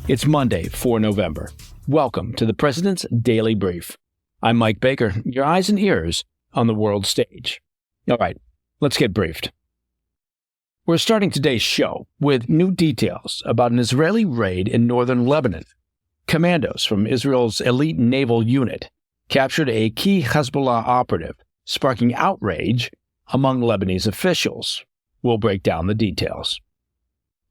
It's Monday, 4 November. Welcome to the President's Daily Brief. I'm Mike Baker, your eyes and ears on the world stage. All right, let's get briefed. We're starting today's show with new details about an Israeli raid in northern Lebanon. Commandos from Israel's elite naval unit captured a key Hezbollah operative, sparking outrage among Lebanese officials. We'll break down the details.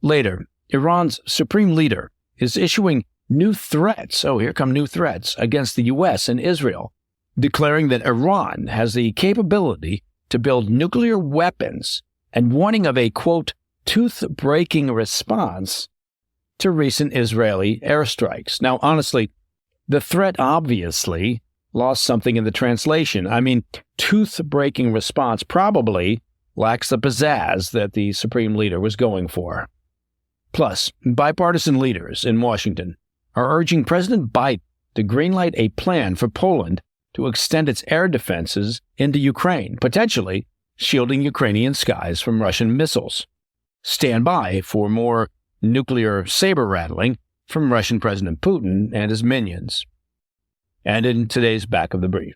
Later, Iran's supreme leader is issuing new threats, new threats, against the U.S. and Israel, declaring that Iran has the capability to build nuclear weapons and warning of a, quote, tooth-breaking response to recent Israeli airstrikes. Now, honestly, the threat obviously lost something in the translation. Tooth-breaking response probably lacks the pizzazz that the supreme leader was going for. Plus, bipartisan leaders in Washington are urging President Biden to greenlight a plan for Poland to extend its air defenses into Ukraine, potentially shielding Ukrainian skies from Russian missiles. Stand by for more nuclear saber-rattling from Russian President Putin and his minions. And in today's back of the brief,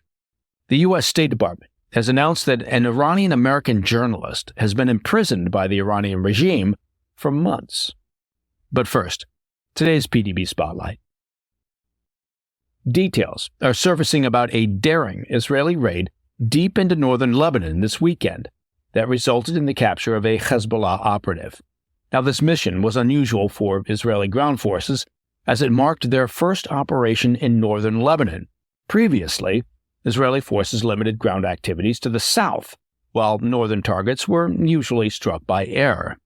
the U.S. State Department has announced that an Iranian-American journalist has been imprisoned by the Iranian regime for months. But first, today's PDB Spotlight. Details are surfacing about a daring Israeli raid deep into northern Lebanon this weekend that resulted in the capture of a Hezbollah operative. Now, this mission was unusual for Israeli ground forces as it marked their first operation in northern Lebanon. Previously, Israeli forces limited ground activities to the south, while northern targets were usually struck by air.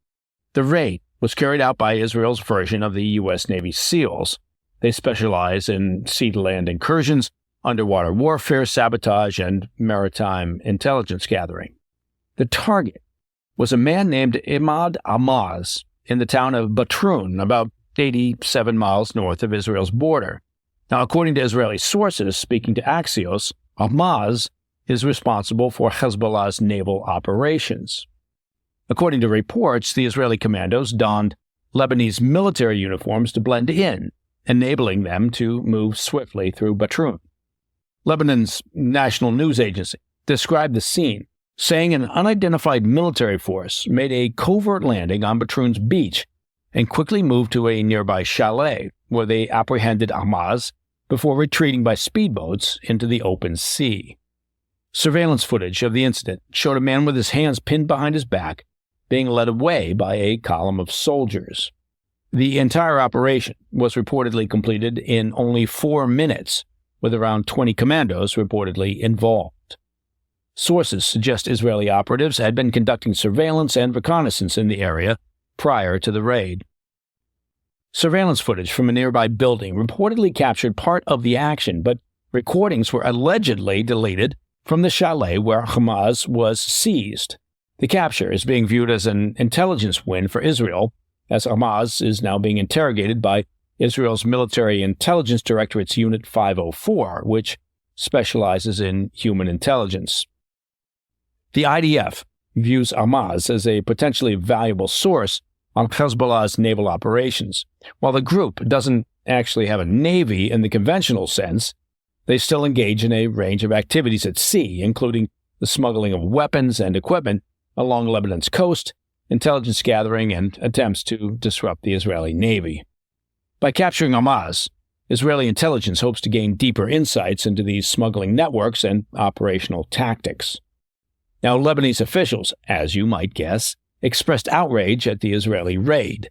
The raid was carried out by Israel's version of the U.S. Navy SEALs. They specialize in sea-to-land incursions, underwater warfare, sabotage, and maritime intelligence gathering. The target was a man named Imad Amaz in the town of Batroun, about 87 miles north of Israel's border. Now, according to Israeli sources speaking to Axios, Amaz is responsible for Hezbollah's naval operations. According to reports, the Israeli commandos donned Lebanese military uniforms to blend in, enabling them to move swiftly through Batroun. Lebanon's national news agency described the scene, saying an unidentified military force made a covert landing on Batroun's beach and quickly moved to a nearby chalet where they apprehended Amaz before retreating by speedboats into the open sea. Surveillance footage of the incident showed a man with his hands pinned behind his back being led away by a column of soldiers. The entire operation was reportedly completed in only 4 minutes, with around 20 commandos reportedly involved. Sources suggest Israeli operatives had been conducting surveillance and reconnaissance in the area prior to the raid. Surveillance footage from a nearby building reportedly captured part of the action, but recordings were allegedly deleted from the chalet where Hamas was seized. The capture is being viewed as an intelligence win for Israel, as Hamas is now being interrogated by Israel's Military Intelligence Directorate's Unit 504, which specializes in human intelligence. The IDF views Hamas as a potentially valuable source on Hezbollah's naval operations. While the group doesn't actually have a navy in the conventional sense, they still engage in a range of activities at sea, including the smuggling of weapons and equipment along Lebanon's coast, intelligence gathering, and attempts to disrupt the Israeli Navy. By capturing Hamas, Israeli intelligence hopes to gain deeper insights into these smuggling networks and operational tactics. Now, Lebanese officials, as you might guess, expressed outrage at the Israeli raid.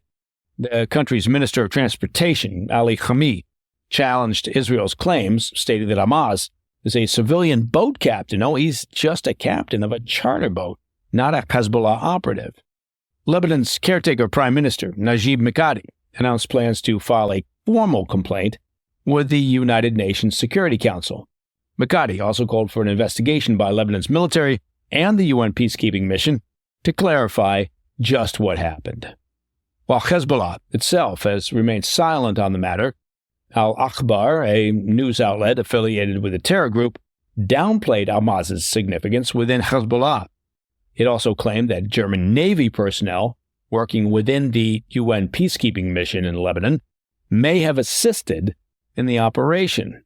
The country's Minister of Transportation, Ali Khami, challenged Israel's claims, stating that Hamas is a civilian boat captain. Oh, he's just a captain of a charter boat, not a Hezbollah operative. Lebanon's caretaker Prime Minister, Najib Mikati, announced plans to file a formal complaint with the United Nations Security Council. Mikati also called for an investigation by Lebanon's military and the UN peacekeeping mission to clarify just what happened. While Hezbollah itself has remained silent on the matter, Al-Akhbar, a news outlet affiliated with the terror group, downplayed Hamas's significance within Hezbollah. It also claimed that German Navy personnel working within the UN peacekeeping mission in Lebanon may have assisted in the operation.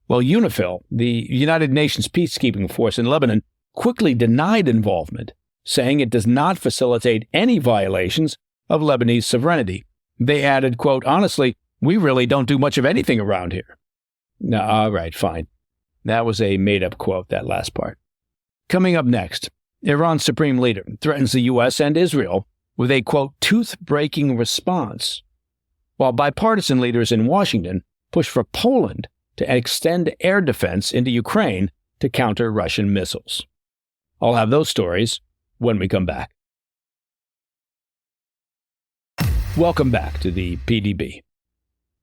Well, UNIFIL, the United Nations peacekeeping force in Lebanon, quickly denied involvement, saying it does not facilitate any violations of Lebanese sovereignty. They added, quote, "Honestly, we really don't do much of anything around here." Now, all right, fine. That was a made-up quote, that last part. Coming up next, Iran's supreme leader threatens the U.S. and Israel with a, quote, "tooth-breaking response," while bipartisan leaders in Washington push for Poland to extend air defense into Ukraine to counter Russian missiles. I'll have those stories when we come back. Welcome back to the PDB.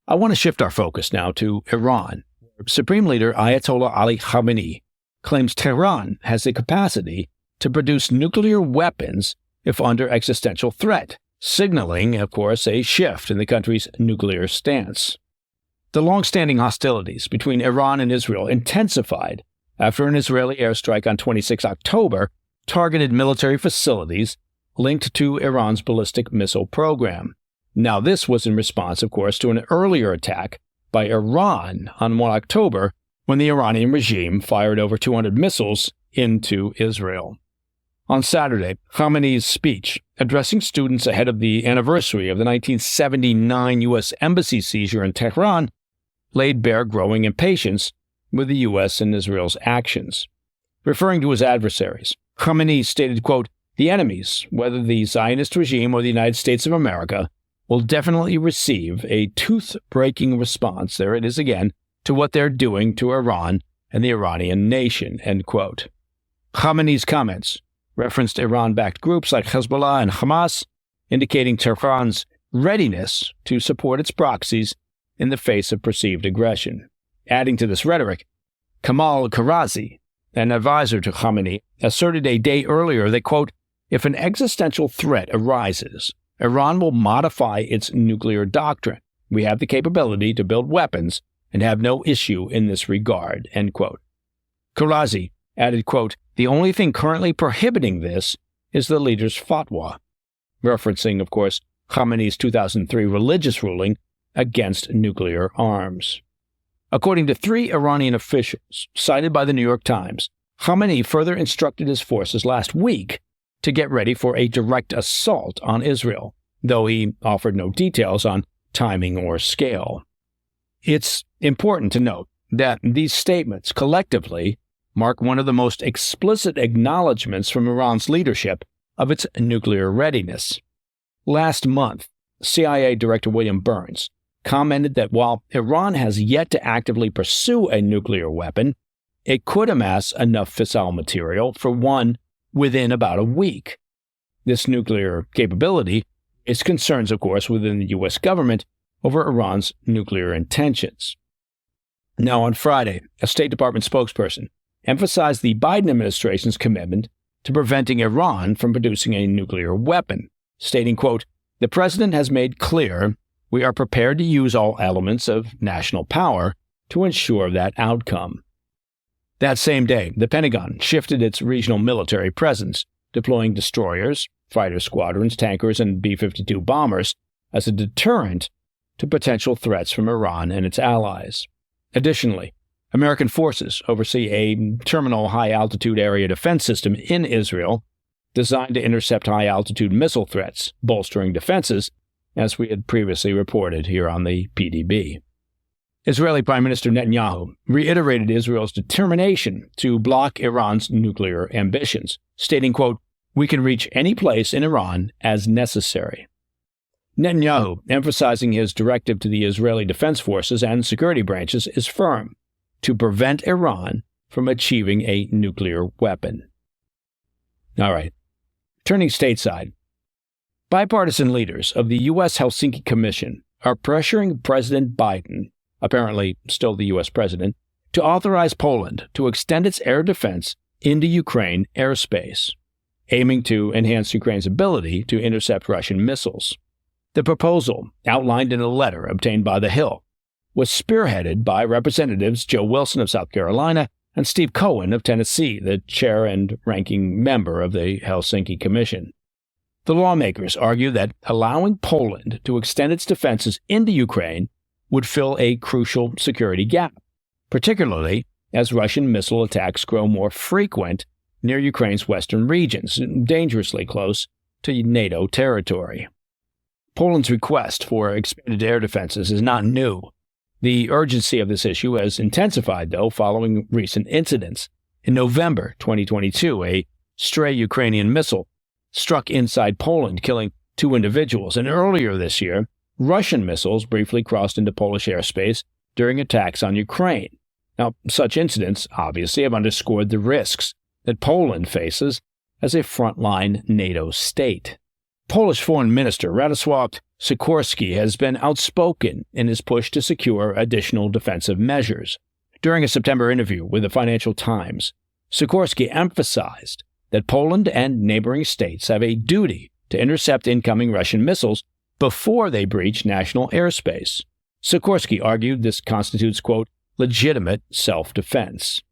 I want to shift our focus now to Iran. Supreme Leader Ayatollah Ali Khamenei claims Tehran has the capacity to produce nuclear weapons if under existential threat, signaling, of course, a shift in the country's nuclear stance. The long-standing hostilities between Iran and Israel intensified after an Israeli airstrike on 26 October targeted military facilities linked to Iran's ballistic missile program. Now, this was in response, of course, to an earlier attack by Iran on 1 October when the Iranian regime fired over 200 missiles into Israel. On Saturday, Khamenei's speech, addressing students ahead of the anniversary of the 1979 U.S. Embassy seizure in Tehran, laid bare growing impatience with the U.S. and Israel's actions. Referring to his adversaries, Khamenei stated, quote, "The enemies, whether the Zionist regime or the United States of America, will definitely receive a tooth-breaking response," there it is again, "to what they're doing to Iran and the Iranian nation," end quote. Khamenei's comments referenced Iran-backed groups like Hezbollah and Hamas, indicating Tehran's readiness to support its proxies in the face of perceived aggression. Adding to this rhetoric, Kamal Karazi, an advisor to Khamenei, asserted a day earlier that, quote, "If an existential threat arises, Iran will modify its nuclear doctrine. We have the capability to build weapons and have no issue in this regard," end quote. Karazi added, quote, "The only thing currently prohibiting this is the leader's fatwa," referencing, of course, Khamenei's 2003 religious ruling against nuclear arms. According to 3 Iranian officials cited by the New York Times, Khamenei further instructed his forces last week to get ready for a direct assault on Israel, though he offered no details on timing or scale. It's important to note that these statements collectively mark one of the most explicit acknowledgments from Iran's leadership of its nuclear readiness. Last month, CIA Director William Burns commented that while Iran has yet to actively pursue a nuclear weapon, it could amass enough fissile material for one within about a week. This nuclear capability is concerns, of course, within the U.S. government over Iran's nuclear intentions. Now, on Friday, a State Department spokesperson emphasized the Biden administration's commitment to preventing Iran from producing a nuclear weapon, stating, quote, "The president has made clear we are prepared to use all elements of national power to ensure that outcome." That same day, the Pentagon shifted its regional military presence, deploying destroyers, fighter squadrons, tankers, and B-52 bombers as a deterrent to potential threats from Iran and its allies. Additionally, American forces oversee a terminal high-altitude area defense system in Israel designed to intercept high-altitude missile threats, bolstering defenses, as we had previously reported here on the PDB. Israeli Prime Minister Netanyahu reiterated Israel's determination to block Iran's nuclear ambitions, stating, quote, "We can reach any place in Iran as necessary." Netanyahu, emphasizing his directive to the Israeli Defense Forces and security branches, is firm: to prevent Iran from achieving a nuclear weapon. All right. Turning stateside, bipartisan leaders of the U.S. Helsinki Commission are pressuring President Biden, apparently still the U.S. president, to authorize Poland to extend its air defense into Ukraine airspace, aiming to enhance Ukraine's ability to intercept Russian missiles. The proposal, outlined in a letter obtained by The Hill, was spearheaded by Representatives Joe Wilson of South Carolina and Steve Cohen of Tennessee, the chair and ranking member of the Helsinki Commission. The lawmakers argue that allowing Poland to extend its defenses into Ukraine would fill a crucial security gap, particularly as Russian missile attacks grow more frequent near Ukraine's western regions, dangerously close to NATO territory. Poland's request for expanded air defenses is not new. The urgency of this issue has intensified, though, following recent incidents. In November 2022, a stray Ukrainian missile struck inside Poland, killing 2 individuals, and earlier this year, Russian missiles briefly crossed into Polish airspace during attacks on Ukraine. Now, such incidents obviously have underscored the risks that Poland faces as a frontline NATO state. Polish Foreign Minister Radosław Sikorski has been outspoken in his push to secure additional defensive measures. During a September interview with the Financial Times, Sikorski emphasized that Poland and neighboring states have a duty to intercept incoming Russian missiles before they breach national airspace. Sikorski argued this constitutes, quote, legitimate self-defense.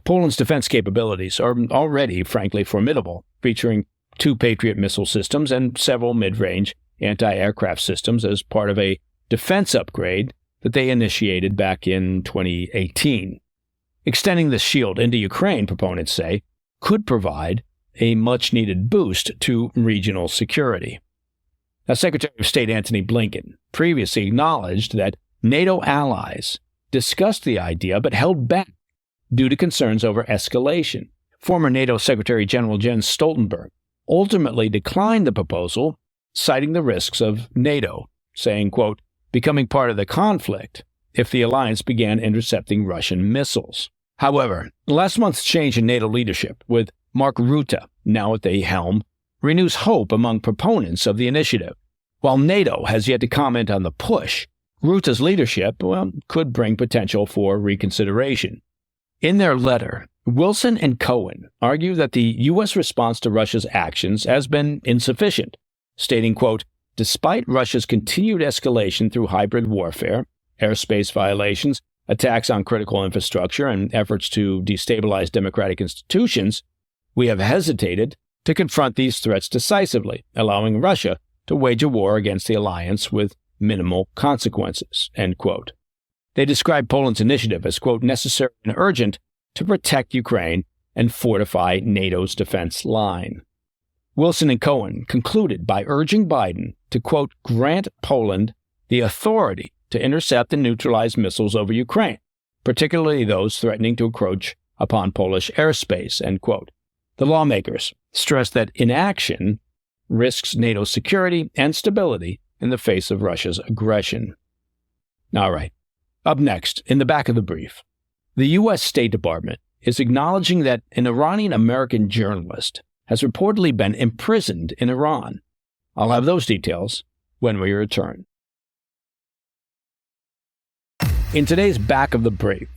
Poland's defense capabilities are already, frankly, formidable, featuring 2 Patriot missile systems and several mid-range anti-aircraft systems as part of a defense upgrade that they initiated back in 2018. Extending the shield into Ukraine, proponents say, could provide a much-needed boost to regional security. Now, Secretary of State Antony Blinken previously acknowledged that NATO allies discussed the idea but held back due to concerns over escalation. Former NATO Secretary General Jens Stoltenberg ultimately declined the proposal, citing the risks of NATO, saying, quote, becoming part of the conflict if the alliance began intercepting Russian missiles. However, last month's change in NATO leadership, with Mark Rutte now at the helm, renews hope among proponents of the initiative. While NATO has yet to comment on the push, Rutte's leadership, could bring potential for reconsideration. In their letter, Wilson and Cohen argue that the U.S. response to Russia's actions has been insufficient, stating, quote, despite Russia's continued escalation through hybrid warfare, airspace violations, attacks on critical infrastructure, and efforts to destabilize democratic institutions, we have hesitated to confront these threats decisively, allowing Russia to wage a war against the alliance with minimal consequences, end quote. They describe Poland's initiative as, quote, necessary and urgent to protect Ukraine and fortify NATO's defense line. Wilson and Cohen concluded by urging Biden to, quote, grant Poland the authority to intercept and neutralize missiles over Ukraine, particularly those threatening to encroach upon Polish airspace, end quote. The lawmakers stressed that inaction risks NATO's security and stability in the face of Russia's aggression. All right. Up next, in the back of the brief, the U.S. State Department is acknowledging that an Iranian-American journalist has reportedly been imprisoned in Iran. I'll have those details when we return. In today's back of the brief,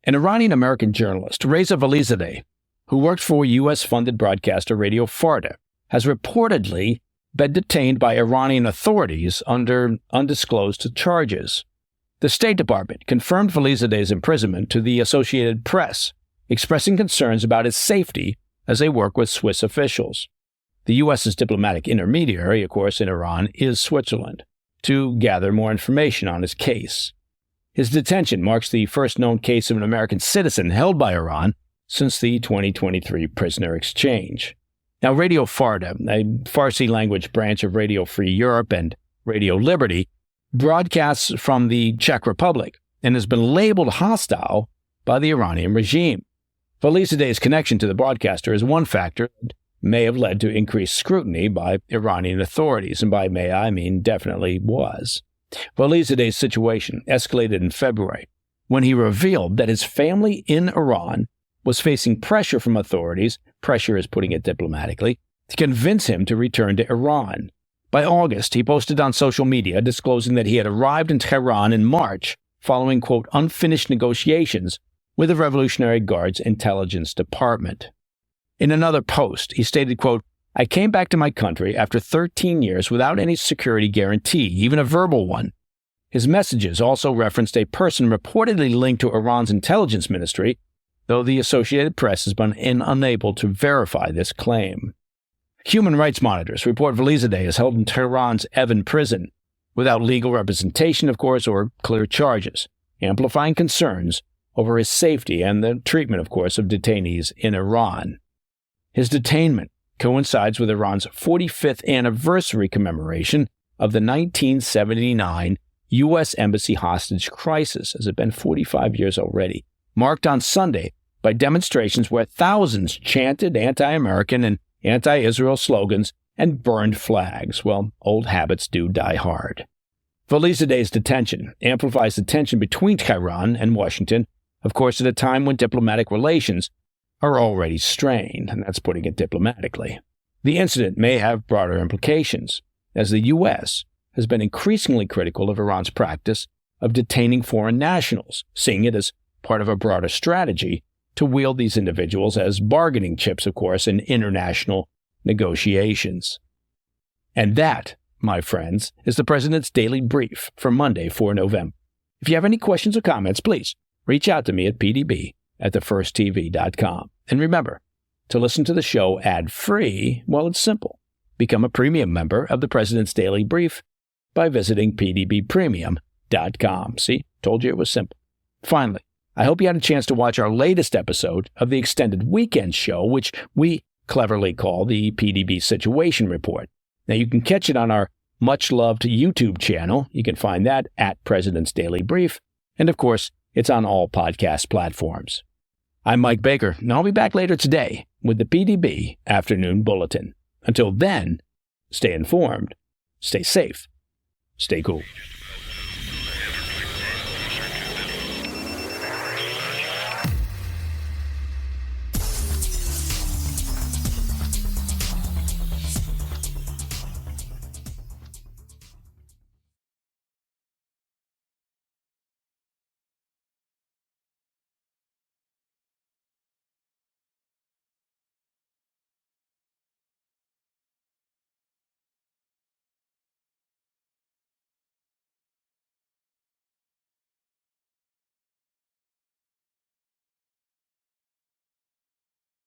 an Iranian-American journalist, Reza Valizadeh, who worked for U.S.-funded broadcaster Radio Farda, has reportedly been detained by Iranian authorities under undisclosed charges. The State Department confirmed Valizadeh's imprisonment to the Associated Press, expressing concerns about his safety as they work with Swiss officials. The U.S.'s diplomatic intermediary, of course, in Iran is Switzerland, to gather more information on his case. His detention marks the first known case of an American citizen held by Iran since the 2023 prisoner exchange. Now, Radio Farda, a Farsi-language branch of Radio Free Europe and Radio Liberty, broadcasts from the Czech Republic and has been labeled hostile by the Iranian regime. Valizadeh's connection to the broadcaster is one factor that may have led to increased scrutiny by Iranian authorities, and by may I mean definitely was. Valizadeh's situation escalated in February when he revealed that his family in Iran was facing pressure from authorities, pressure is putting it diplomatically, to convince him to return to Iran. By August, he posted on social media disclosing that he had arrived in Tehran in March following, quote, unfinished negotiations with the Revolutionary Guard's intelligence department. In another post, he stated, quote, I came back to my country after 13 years without any security guarantee, even a verbal one. His messages also referenced a person reportedly linked to Iran's intelligence ministry, though the Associated Press has been unable to verify this claim. Human rights monitors report Valizadeh is held in Tehran's Evin prison, without legal representation, of course, or clear charges, amplifying concerns over his safety and the treatment, of course, of detainees in Iran. His detainment coincides with Iran's 45th anniversary commemoration of the 1979 U.S. Embassy hostage crisis, as it had been 45 years already, marked on Sunday by demonstrations where thousands chanted anti-American and anti-Israel slogans and burned flags. Well, old habits do die hard. Felisadeh's detention amplifies the tension between Tehran and Washington, of course, at a time when diplomatic relations are already strained, and that's putting it diplomatically. The incident may have broader implications, as the U.S. has been increasingly critical of Iran's practice of detaining foreign nationals, seeing it as part of a broader strategy to wield these individuals as bargaining chips, of course, in international negotiations. And that, my friends, is the President's Daily Brief for Monday, 4 November. If you have any questions or comments, please reach out to me at pdb@thefirsttv.com. And remember, to listen to the show ad-free, well, it's simple. Become a premium member of the President's Daily Brief by visiting pdbpremium.com. See, told you it was simple. Finally, I hope you had a chance to watch our latest episode of the extended weekend show, which we cleverly call the PDB Situation Report. Now, you can catch it on our much-loved YouTube channel. You can find that at President's Daily Brief. And, of course, it's on all podcast platforms. I'm Mike Baker, and I'll be back later today with the PDB Afternoon Bulletin. Until then, stay informed, stay safe, stay cool.